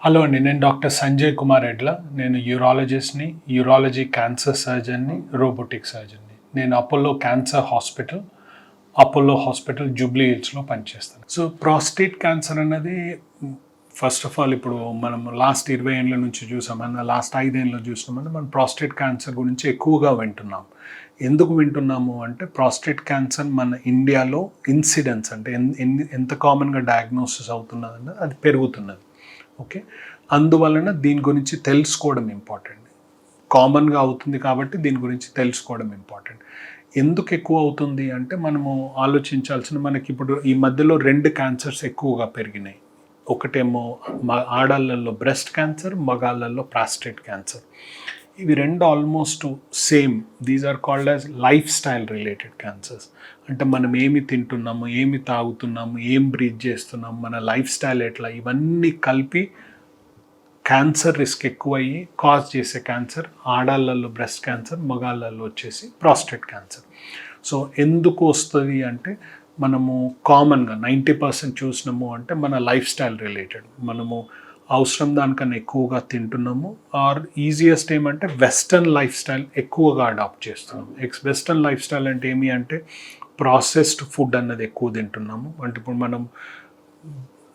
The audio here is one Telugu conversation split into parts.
హలో అండి. నేను డాక్టర్ సంజయ్ కుమార్ ఎడ్ల. నేను యూరాలజిస్ట్‌ని, యూరాలజీ క్యాన్సర్ సర్జన్‌ని, రోబోటిక్ సర్జన్‌ని. నేను Apollo cancer hospital, Apollo hospital Jubilee హిల్స్‌లో పనిచేస్తాను. సో, ప్రాస్టేట్ క్యాన్సర్ అన్నది ఫస్ట్ ఆఫ్ ఆల్ ఇప్పుడు మనం లాస్ట్ 20 ఏళ్ల నుంచి చూసామన్నా, లాస్ట్ 5 ఏళ్లలో చూసినామన్నా మనం ప్రాస్టేట్ క్యాన్సర్ గురించి ఎక్కువగా వింటున్నాం. ఎందుకు వింటున్నాము అంటే ప్రాస్టేట్ క్యాన్సర్ మన ఇండియాలో ఇన్సిడెన్స్ అంటే ఎంత కామన్‌గా డయాగ్నోసిస్ అవుతున్నదన్నది అది పెరుగుతున్నది. ఓకే, అందువలన దీని గురించి తెలుసుకోవడం ఇంపార్టెంట్. కామన్గా అవుతుంది కాబట్టి దీని గురించి తెలుసుకోవడం ఇంపార్టెంట్. ఎందుకు ఎక్కువ అవుతుంది అంటే మనము ఆలోచించాల్సిన, మనకి ఇప్పుడు ఈ మధ్యలో 2 క్యాన్సర్స్ ఎక్కువగా పెరిగినాయి. ఒకటేమో ఆడాళ్ళల్లో బ్రెస్ట్ క్యాన్సర్, మగాళ్ళల్లో ప్రాస్టేట్ క్యాన్సర్. ఇవి రెండు almost same. These are called as life style related cancers. అంటే మనం ఏమి తింటున్నాము, ఏమి తాగుతున్నాము, ఏం బ్రీత్ చేస్తున్నాము, మన లైఫ్ స్టైల్ ఎట్లా, ఇవన్నీ కలిపి క్యాన్సర్ రిస్క్ ఎక్కువయ్యి కాజ్ చేసే క్యాన్సర్ ఆడాళ్ళల్లో బ్రెస్ట్ క్యాన్సర్, మగాళ్ళల్లో వచ్చేసి ప్రాస్టేట్ క్యాన్సర్. సో ఎందుకు వస్తుంది అంటే మనము కామన్గా 90% చూసినాము అంటే మన లైఫ్ స్టైల్ రిలేటెడ్. మనము అవసరం దానికన్నా ఎక్కువగా తింటున్నాము, ఆర్ ఈజియెస్ట్ ఏమంటే వెస్టర్న్ లైఫ్ స్టైల్ ఎక్కువగా అడాప్ట్ చేస్తున్నాము. వెస్టర్న్ లైఫ్ స్టైల్ అంటే ఏమి అంటే ప్రాసెస్డ్ ఫుడ్ అన్నది ఎక్కువ తింటున్నాము. అంటే ఇప్పుడు మనం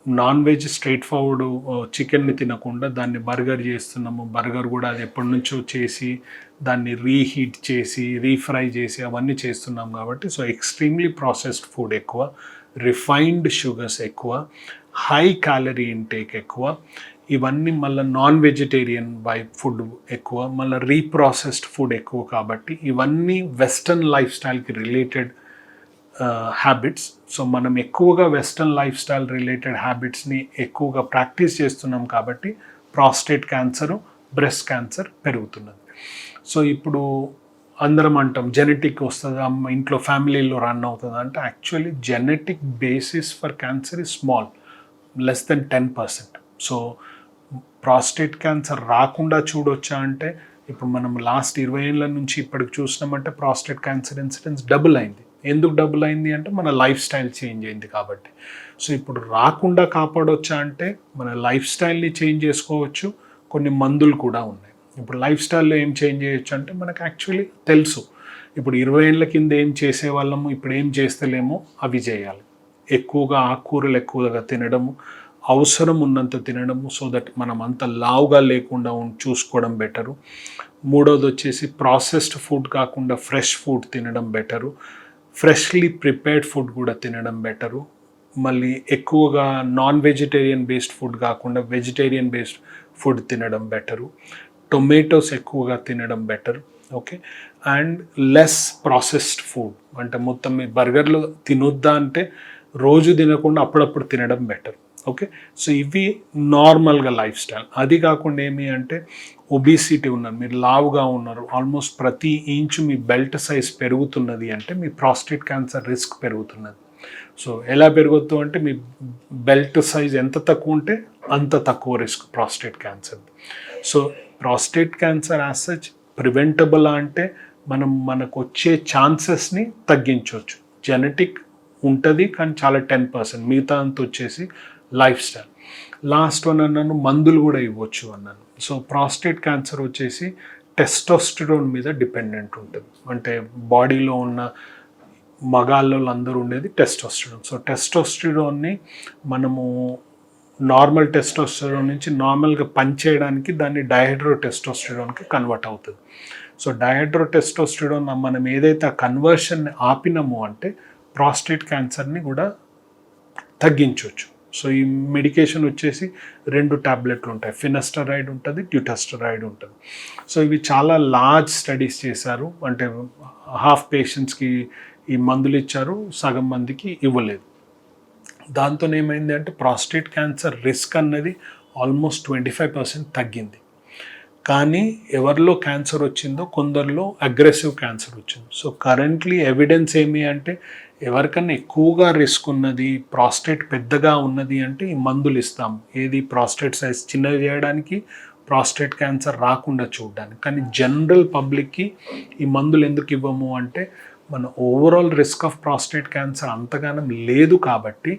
నాన్ వెజ్ స్ట్రైట్ ఫార్వర్డ్ చికెన్ని తినకుండా దాన్ని బర్గర్ చేస్తున్నాము. బర్గర్ కూడా అది ఎప్పటి నుంచో చేసి దాన్ని రీహీట్ చేసి రీఫ్రై చేసి అవన్నీ చేస్తున్నాం కాబట్టి సో ఎక్స్ట్రీమ్లీ ప్రాసెస్డ్ ఫుడ్ ఎక్కువ, రిఫైన్డ్ షుగర్స్ ఎక్కువ, హై క్యాలరీ ఇంటేక్ ఎక్కువ, ఇవన్నీ మళ్ళీ నాన్ వెజిటేరియన్ ఫుడ్ ఎక్కువ, మళ్ళీ రీప్రాసెస్డ్ ఫుడ్ ఎక్కువ. కాబట్టి ఇవన్నీ వెస్టర్న్ లైఫ్ స్టైల్కి రిలేటెడ్ హ్యాబిట్స్. సో మనం ఎక్కువగా వెస్టర్న్ లైఫ్ స్టైల్ రిలేటెడ్ హ్యాబిట్స్ని ఎక్కువగా ప్రాక్టీస్ చేస్తున్నాం కాబట్టి ప్రాస్టేట్ క్యాన్సరు, బ్రెస్ట్ క్యాన్సర్ పెరుగుతున్నది. సో ఇప్పుడు అందరం అంటాం జెనెటిక్ వస్తుందా, ఇంట్లో ఫ్యామిలీలో రన్ అవుతుందా అంటే actually genetic basis for cancer is small, less than 10%. So prostate cancer రాకుండా చూడొచ్చా అంటే ఇప్పుడు మనం లాస్ట్ 20 ఏళ్ళ నుంచి ఇప్పటికి చూసినామంటే ప్రాస్టేట్ క్యాన్సర్ ఇన్సిడెన్స్ డబుల్ అయింది. ఎందుకు డబుల్ అయింది అంటే మన లైఫ్ స్టైల్ చేంజ్ అయింది కాబట్టి. సో ఇప్పుడు రాకుండా కాపాడొచ్చా అంటే మన లైఫ్ స్టైల్ని చేంజ్ చేసుకోవచ్చు, కొన్ని మందులు కూడా ఉన్నాయి. ఇప్పుడు లైఫ్ స్టైల్లో ఏం చేంజ్ చేయొచ్చు అంటే మనకు యాక్చువల్లీ తెలుసు. ఇప్పుడు 20 ఏళ్ళ కింద ఏం చేసేవాళ్ళము, ఇప్పుడు ఏం చేస్తలేమో అవి చేయాలి. ఎక్కువగా ఆకుకూరలు ఎక్కువగా తినడము, అవసరం ఉన్నంత తినడము, సో దట్ మనం అంత లావుగా లేకుండా చూసుకోవడం బెటరు. మూడోది వచ్చేసి ప్రాసెస్డ్ ఫుడ్ కాకుండా ఫ్రెష్ ఫుడ్ తినడం బెటరు. ఫ్రెష్లీ ప్రిపేర్డ్ ఫుడ్ కూడా తినడం బెటరు. మళ్ళీ ఎక్కువగా నాన్ వెజిటేరియన్ బేస్డ్ ఫుడ్ కాకుండా వెజిటేరియన్ బేస్డ్ ఫుడ్ తినడం బెటరు. టొమాటోస్ ఎక్కువగా తినడం better. Okay, and less processed food. అంటే మొత్తం మీ బర్గర్లు తినొద్దా అంటే రోజు తినకుండా అప్పుడప్పుడు తినడం బెటర్. ఓకే, సో ఇవి నార్మల్గా లైఫ్ స్టైల్. అది కాకుండా ఏమి అంటే ఒబిసిటీ ఉన్నారు, మీరు లావుగా ఉన్నారు, ఆల్మోస్ట్ ప్రతి ఇంచు మీ బెల్ట్ సైజ్ పెరుగుతున్నది అంటే మీ ప్రాస్టేట్ క్యాన్సర్ రిస్క్ పెరుగుతున్నది. సో ఎలా పెరుగుతూ అంటే మీ బెల్ట్ సైజ్ ఎంత తక్కువ ఉంటే అంత తక్కువ risk prostate cancer. So prostate cancer as such preventable అంటే మనకు వచ్చే ఛాన్సెస్ని తగ్గించవచ్చు. జెనెటిక్ ఉంటుంది కానీ చాలా 10%, మిగతా అంత వచ్చేసి లైఫ్ స్టైల్. లాస్ట్ వన్ అన్నాను మందులు కూడా ఇవ్వచ్చు అన్నాను. సో ప్రాస్టేట్ క్యాన్సర్ వచ్చేసి టెస్టోస్టిరోన్ మీద డిపెండెంట్ ఉంటుంది. అంటే బాడీలో ఉన్న మగాళ్ళలో అందరూ ఉండేది టెస్టోస్టిరోన్. సో టెస్టోస్టిరోన్ని మనము నార్మల్ టెస్టోస్టిరోన్ నుంచి నార్మల్గా పనిచేయడానికి దాన్ని డైహైడ్రో టెస్టోస్టిరోన్కి కన్వర్ట్ అవుతుంది. సో డైహైడ్రో టెస్టోస్టిరోన్ మనం ఏదైతే ఆ కన్వర్షన్ని ఆపినామో అంటే ప్రాస్టేట్ క్యాన్సర్ని కూడా తగ్గించవచ్చు. సో ఈ మెడికేషన్ వచ్చేసి 2 టాబ్లెట్లు ఉంటాయి, ఫినస్టరైడ్ ఉంటుంది, డ్యూటాస్టరైడ్ ఉంటుంది. సో ఇవి చాలా లార్జ్ స్టడీస్ చేశారు. అంటే హాఫ్ పేషెంట్స్కి ఈ మందులు ఇచ్చారు, సగం మందికి ఇవ్వలేదు. దాంతో ఏమైంది అంటే ప్రాస్టేట్ క్యాన్సర్ రిస్క్ అన్నది ఆల్మోస్ట్ 25% తగ్గింది. కానీ ఎవరిలో క్యాన్సర్ వచ్చిందో కొందరిలో అగ్రెసివ్ క్యాన్సర్ వచ్చింది. సో కరెంట్లీ ఎవిడెన్స్ ఏమి అంటే ఎవరికన్నా ఎక్కువగా రిస్క్ ఉన్నది, ప్రాస్టేట్ పెద్దగా ఉన్నది అంటే ఈ మందులు ఇస్తాం. ఏది ప్రాస్టేట్ సైజ్ చిన్నది చేయడానికి, ప్రాస్టేట్ క్యాన్సర్ రాకుండా చూడడానికి. కానీ జనరల్ పబ్లిక్కి ఈ మందులు ఎందుకు ఇవ్వము అంటే మన overall risk of prostate cancer అంతగానం లేదు కాబట్టి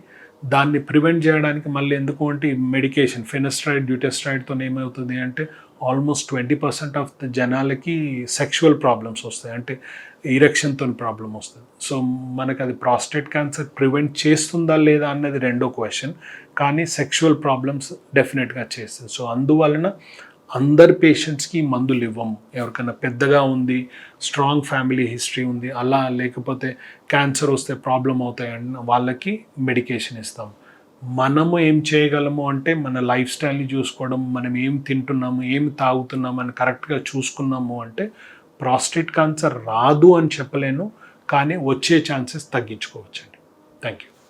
దాన్ని ప్రివెంట్ చేయడానికి మళ్ళీ ఎందుకు అంటే ఈ మెడికేషన్ ఫినస్ట్రైడ్ డ్యూటెస్ట్రైడ్తో ఏమవుతుంది అంటే ఆల్మోస్ట్ 20% ఆఫ్ ద జనాలకి సెక్షువల్ ప్రాబ్లమ్స్ వస్తాయి, అంటే ఇరెక్షన్తో ప్రాబ్లం వస్తుంది. సో మనకు అది ప్రాస్టేట్ క్యాన్సర్ ప్రివెంట్ చేస్తుందా లేదా అన్నది రెండో క్వశ్చన్, కానీ సెక్షువల్ ప్రాబ్లమ్స్ డెఫినెట్గా చేస్తుంది. సో అందువలన అందరు పేషెంట్స్కి మందులు ఇవ్వము. ఎవరికైనా పెద్దగా ఉంది, స్ట్రాంగ్ ఫ్యామిలీ హిస్టరీ ఉంది, అలా లేకపోతే క్యాన్సర్ వస్తే ప్రాబ్లం అవుతాయన్న వాళ్ళకి మెడికేషన్ ఇస్తాం. మనము ఏం చేయగలము అంటే మన లైఫ్ స్టైల్ని చూసుకోవడం, మనం ఏం తింటున్నాము, ఏం తాగుతున్నాము అని కరెక్ట్గా చూసుకున్నాము అంటే ప్రాస్టేట్ క్యాన్సర్ రాదు అని చెప్పలేను, కానీ వచ్చే ఛాన్సెస్ తగ్గించుకోవచ్చండి. Thank you.